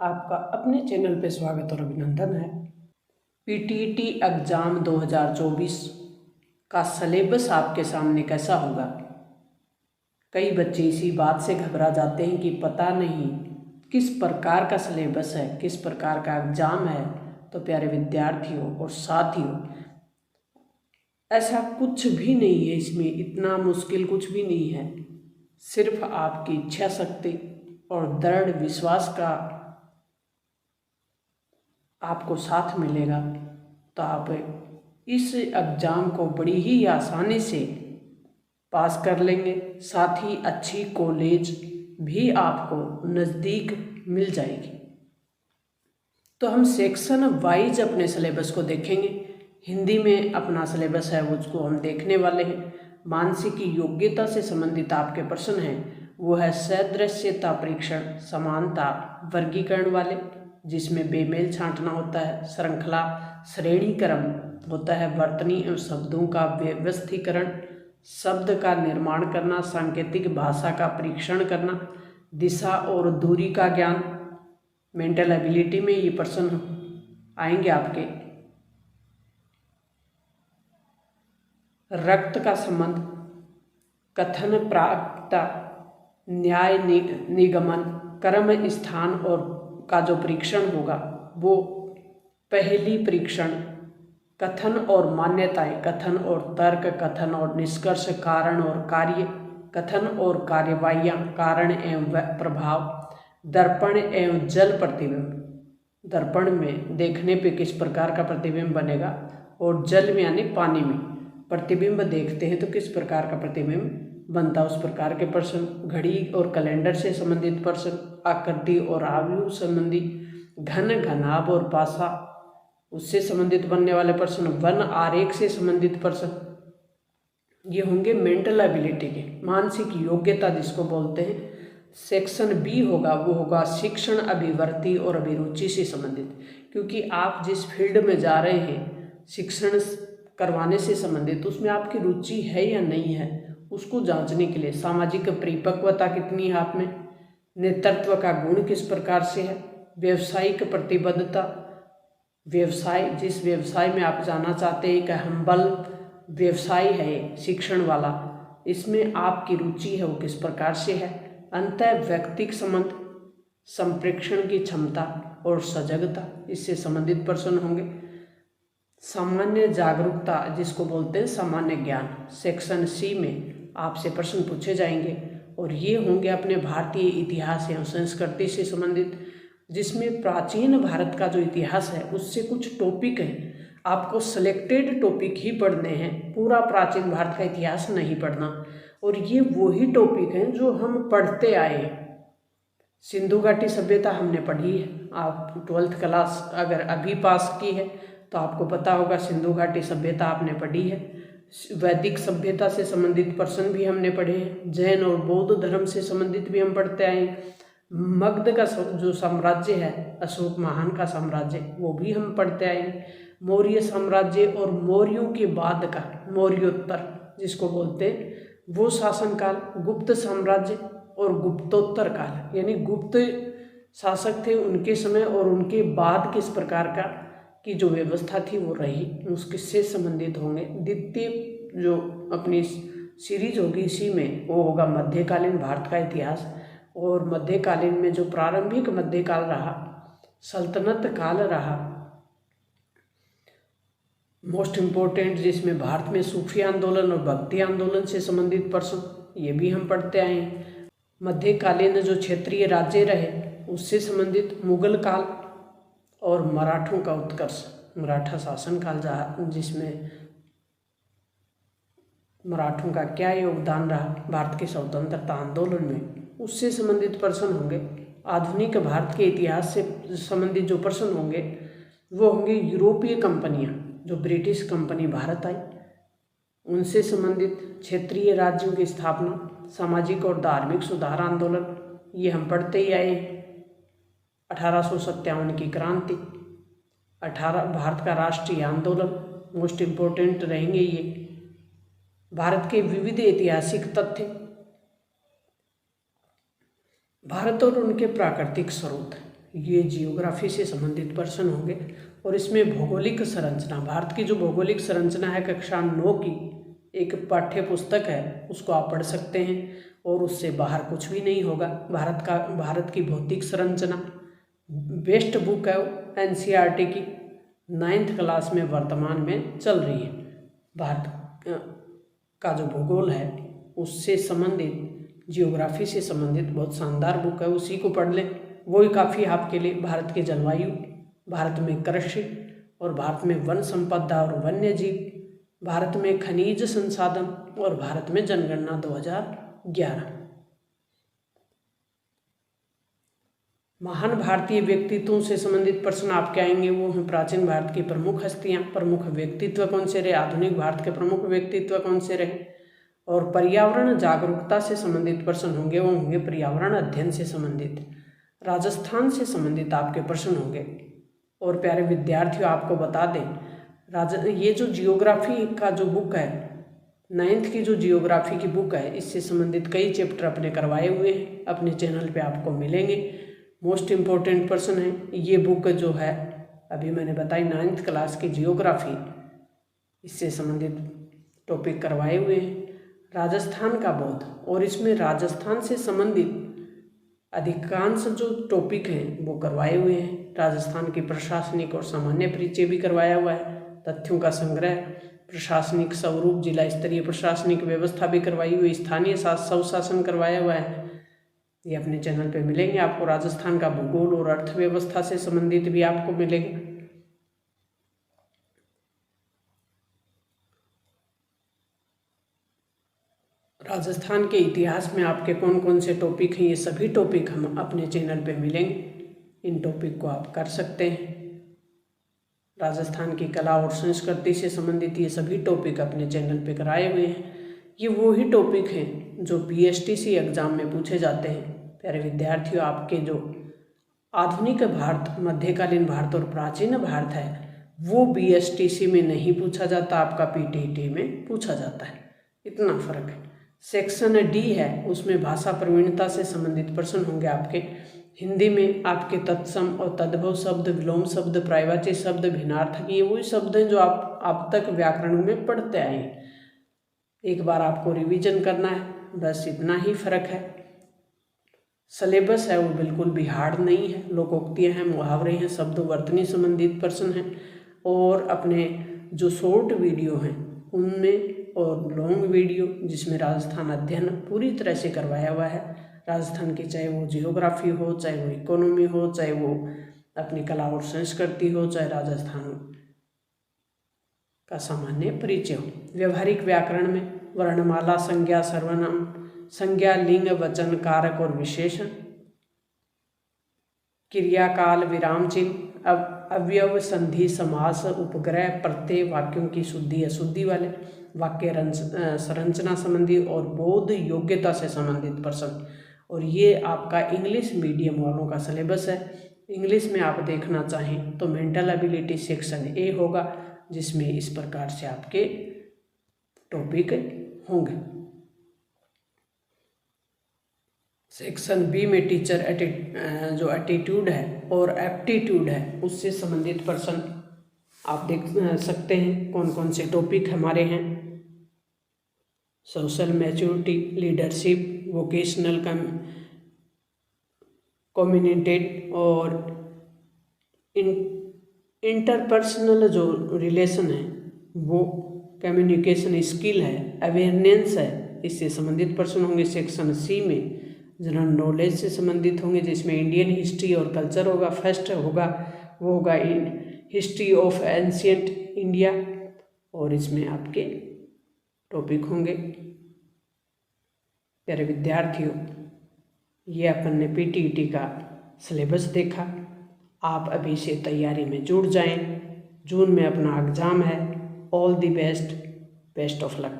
आपका अपने चैनल पे स्वागत और अभिनंदन है। पीटीटी एग्ज़ाम 2024 का सिलेबस आपके सामने कैसा होगा। कई बच्चे इसी बात से घबरा जाते हैं कि पता नहीं किस प्रकार का सिलेबस है, किस प्रकार का एग्ज़ाम है। तो प्यारे विद्यार्थियों और साथियों, ऐसा कुछ भी नहीं है, इसमें इतना मुश्किल कुछ भी नहीं है। सिर्फ आपकी इच्छा शक्ति और दृढ़ विश्वास का आपको साथ मिलेगा तो आप इस एग्ज़ाम को बड़ी ही आसानी से पास कर लेंगे। साथ ही अच्छी कॉलेज भी आपको नज़दीक मिल जाएगी। तो हम सेक्शन वाइज अपने सिलेबस को देखेंगे। हिंदी में अपना सिलेबस है उसको हम देखने वाले हैं। मानसिक योग्यता से संबंधित आपके प्रश्न हैं, वो है सदृश्यता परीक्षण, समानता वर्गीकरण वाले, जिसमें बेमेल छांटना होता है, श्रृंखला श्रेणीक्रम होता है, वर्तनी एवं शब्दों का व्यवस्थीकरण, शब्द का निर्माण करना, सांकेतिक भाषा का परीक्षण करना, दिशा और दूरी का ज्ञान। मेंटल एबिलिटी में ये प्रश्न आएंगे आपके। रक्त का संबंध, कथन प्राप्तता, न्याय निगमन, कर्म स्थान और का जो परीक्षण होगा वो पहली परीक्षण, कथन और मान्यताएं, कथन और तर्क, कथन और निष्कर्ष, कारण और कार्य, कथन और कार्यवाहियाँ, कारण एवं प्रभाव, दर्पण एवं जल प्रतिबिंब, दर्पण में देखने पे किस प्रकार का प्रतिबिंब बनेगा और जल में यानी पानी में प्रतिबिंब देखते हैं तो किस प्रकार का प्रतिबिंब बनता है, उस प्रकार के प्रश्न। घड़ी और कैलेंडर से संबंधित प्रश्न, आकृति और आयु संबंधी, घन घनाभ और पासा उससे संबंधित बनने वाले प्रश्न, वन आरेख से संबंधित प्रश्न, ये होंगे मेंटल एबिलिटी के, मानसिक योग्यता जिसको बोलते हैं। सेक्शन बी होगा वो होगा शिक्षण अभिवृत्ति और अभिरुचि से संबंधित, क्योंकि आप जिस फील्ड में जा रहे हैं शिक्षण करवाने से संबंधित, उसमें आपकी रुचि है या नहीं है उसको जांचने के लिए। सामाजिक परिपक्वता कितनी है आप में, नेतृत्व का गुण किस प्रकार से है, व्यवसायिक प्रतिबद्धता, व्यवसाय जिस व्यवसाय में आप जाना चाहते हैं, एक हम्बल व्यवसाय है शिक्षण वाला, इसमें आपकी रुचि है वो किस प्रकार से है। अंतः व्यक्तिक संबंध, संप्रेषण की क्षमता और सजगता, इससे संबंधित प्रश्न होंगे। सामान्य जागरूकता जिसको बोलते हैं सामान्य ज्ञान, सेक्शन सी में आपसे प्रश्न पूछे जाएंगे और ये होंगे अपने भारतीय इतिहास एवं संस्कृति से संबंधित, जिसमें प्राचीन भारत का जो इतिहास है उससे कुछ टॉपिक हैं। आपको सिलेक्टेड टॉपिक ही पढ़ने हैं, पूरा प्राचीन भारत का इतिहास नहीं पढ़ना। और ये वही टॉपिक हैं जो हम पढ़ते आए हैं। सिंधु घाटी सभ्यता हमने पढ़ी है, आप 12th क्लास अगर अभी पास की है तो आपको पता होगा सिंधु घाटी सभ्यता आपने पढ़ी है। वैदिक सभ्यता से संबंधित प्रश्न भी हमने पढ़े हैं। जैन और बौद्ध धर्म से संबंधित भी हम पढ़ते आए हैं। मगध का जो साम्राज्य है, अशोक महान का साम्राज्य, वो भी हम पढ़ते आए हैं। मौर्य साम्राज्य और मौर्यों के बाद का मौर्योत्तर जिसको बोलते हैं वो शासनकाल, गुप्त साम्राज्य और गुप्तोत्तर काल, यानी गुप्त शासक थे उनके समय और उनके बाद किस प्रकार का की जो व्यवस्था थी वो रही, उससे संबंधित होंगे। द्वितीय जो अपनी सीरीज होगी इसी में वो होगा मध्यकालीन भारत का इतिहास, और मध्यकालीन में जो प्रारंभिक मध्यकाल रहा, सल्तनत काल रहा, मोस्ट इम्पोर्टेंट, जिसमें भारत में सूफी आंदोलन और भक्ति आंदोलन से संबंधित प्रश्न ये भी हम पढ़ते आए हैं। मध्यकालीन जो क्षेत्रीय राज्य रहे उससे संबंधित मुगल काल और मराठों का उत्कर्ष, मराठा शासनकाल जिसमें मराठों का क्या योगदान रहा भारत के स्वतंत्रता आंदोलन में, उससे संबंधित प्रश्न होंगे। आधुनिक भारत के इतिहास से संबंधित जो प्रश्न होंगे वो होंगे यूरोपीय कंपनियां, जो ब्रिटिश कंपनी भारत आई उनसे संबंधित, क्षेत्रीय राज्यों की स्थापना, सामाजिक और धार्मिक सुधार आंदोलन, ये हम पढ़ते ही आए हैं। 1857 की क्रांति, भारत का राष्ट्रीय आंदोलन, मोस्ट इम्पोर्टेंट रहेंगे ये। भारत के विविध ऐतिहासिक तथ्य, भारत और उनके प्राकृतिक स्रोत, ये जियोग्राफी से संबंधित प्रश्न होंगे। और इसमें भौगोलिक संरचना, भारत की जो भौगोलिक संरचना है कक्षा 9 की एक पाठ्य पुस्तक है, उसको आप पढ़ सकते हैं और उससे बाहर कुछ भी नहीं होगा। भारत की भौतिक संरचना बेस्ट बुक है NCERT की, 9th क्लास में वर्तमान में चल रही है। भारत का जो भूगोल है उससे संबंधित, जियोग्राफी से संबंधित बहुत शानदार बुक है, उसी को पढ़ लें, वही काफ़ी आपके लिए। भारत के जलवायु, भारत में कृषि और भारत में वन संपदा और वन्य जीव, भारत में खनिज संसाधन और भारत में जनगणना 2011। महान भारतीय व्यक्तित्वों से संबंधित प्रश्न आपके आएंगे, वो हैं प्राचीन भारत की प्रमुख हस्तियां, प्रमुख व्यक्तित्व कौन से रहे, आधुनिक भारत के प्रमुख व्यक्तित्व कौन से रहे। और पर्यावरण जागरूकता से संबंधित प्रश्न होंगे, वो होंगे पर्यावरण अध्ययन से संबंधित। राजस्थान से संबंधित आपके प्रश्न होंगे। और प्यारे विद्यार्थियों, आपको बता दें, ये जो जियोग्राफी का जो बुक है, 9th की जो जियोग्राफी की बुक है, इससे संबंधित कई चैप्टर अपने करवाए हुए हैं, अपने चैनल पे आपको मिलेंगे। मोस्ट इम्पोर्टेंट प्रश्न है ये बुक जो है, अभी मैंने बताई 9th क्लास की जियोग्राफी, इससे संबंधित टॉपिक करवाए हुए हैं। राजस्थान का बौद्ध, और इसमें राजस्थान से संबंधित अधिकांश जो टॉपिक हैं वो करवाए हुए हैं। राजस्थान की प्रशासनिक और सामान्य परिचय भी करवाया हुआ है, तथ्यों का संग्रह, प्रशासनिक स्वरूप, जिला स्तरीय प्रशासनिक व्यवस्था भी करवाई हुई, स्थानीय स्वशासन करवाया हुआ है। ये अपने चैनल पे मिलेंगे आपको। राजस्थान का भूगोल और अर्थव्यवस्था से संबंधित भी आपको मिलेंगे। राजस्थान के इतिहास में आपके कौन कौन से टॉपिक हैं, ये सभी टॉपिक हम अपने चैनल पे मिलेंगे। इन टॉपिक को आप कर सकते हैं। राजस्थान की कला और संस्कृति से संबंधित ये सभी टॉपिक अपने चैनल पे कराए हुए हैं। ये वही टॉपिक हैं जो BSTC एग्ज़ाम में पूछे जाते हैं। प्यारे विद्यार्थियों, आपके जो आधुनिक भारत, मध्यकालीन भारत और प्राचीन भारत है वो BSTC में नहीं पूछा जाता, आपका PTET में पूछा जाता है, इतना फ़र्क है। सेक्शन D है, उसमें भाषा प्रवीणता से संबंधित प्रश्न होंगे आपके। हिंदी में आपके तत्सम और तद्भव शब्द, विलोम शब्द, पर्यायवाची शब्द, भिन्नार्थक, ये वही शब्द हैं जो आप अब तक व्याकरण में पढ़ते आए हैं। एक बार आपको रिवीजन करना है, बस इतना ही फर्क है। सिलेबस है वो बिल्कुल भी हार्ड नहीं है। लोकोक्तियाँ हैं, मुहावरे हैं, शब्दवर्तनी संबंधित प्रश्न हैं। और अपने जो शॉर्ट वीडियो हैं उनमें, और लॉन्ग वीडियो जिसमें राजस्थान अध्ययन पूरी तरह से करवाया हुआ है। राजस्थान की, चाहे वो जियोग्राफी हो, चाहे वो इकोनॉमी हो, चाहे वो अपनी कला और संस्कृति हो, चाहे राजस्थान का सामान्य परिचय हो। व्यवहारिक व्याकरण में वर्णमाला, संज्ञा, सर्वनाम, संज्ञा, लिंग, वचन, कारक और विशेषण, क्रियाकाल, विराम चिन्ह, अवयव, संधि, समास, उपग्रह, प्रत्यय, वाक्यों की शुद्धि अशुद्धि वाले, वाक्य संरचना संबंधी और बोध योग्यता से संबंधित प्रश्न। और ये आपका इंग्लिश मीडियम वालों का सिलेबस है। इंग्लिश में आप देखना चाहें तो मेंटल एबिलिटी सेक्शन A होगा, जिसमें इस प्रकार से आपके टॉपिक होंगे। सेक्शन B में टीचर जो एटीट्यूड है और एप्टीट्यूड है उससे संबंधित प्रश्न आप देख सकते हैं। कौन कौन से टॉपिक हमारे हैं, social maturity, leadership, vocational communicate और इंटरपर्सनल जो रिलेशन है वो, कम्युनिकेशन स्किल है, अवेयरनेस है, इससे संबंधित प्रश्न होंगे। सेक्शन C में जनरल नॉलेज से संबंधित होंगे, जिसमें इंडियन हिस्ट्री और कल्चर होगा। फर्स्ट होगा वो होगा हिस्ट्री ऑफ एंशिएंट इंडिया, और इसमें आपके टॉपिक होंगे। प्यारे विद्यार्थियों, ये अपन ने PTET का सिलेबस देखा। आप अभी से तैयारी में जुट जाएं। जून में अपना एग्ज़ाम है। All the best, best of luck.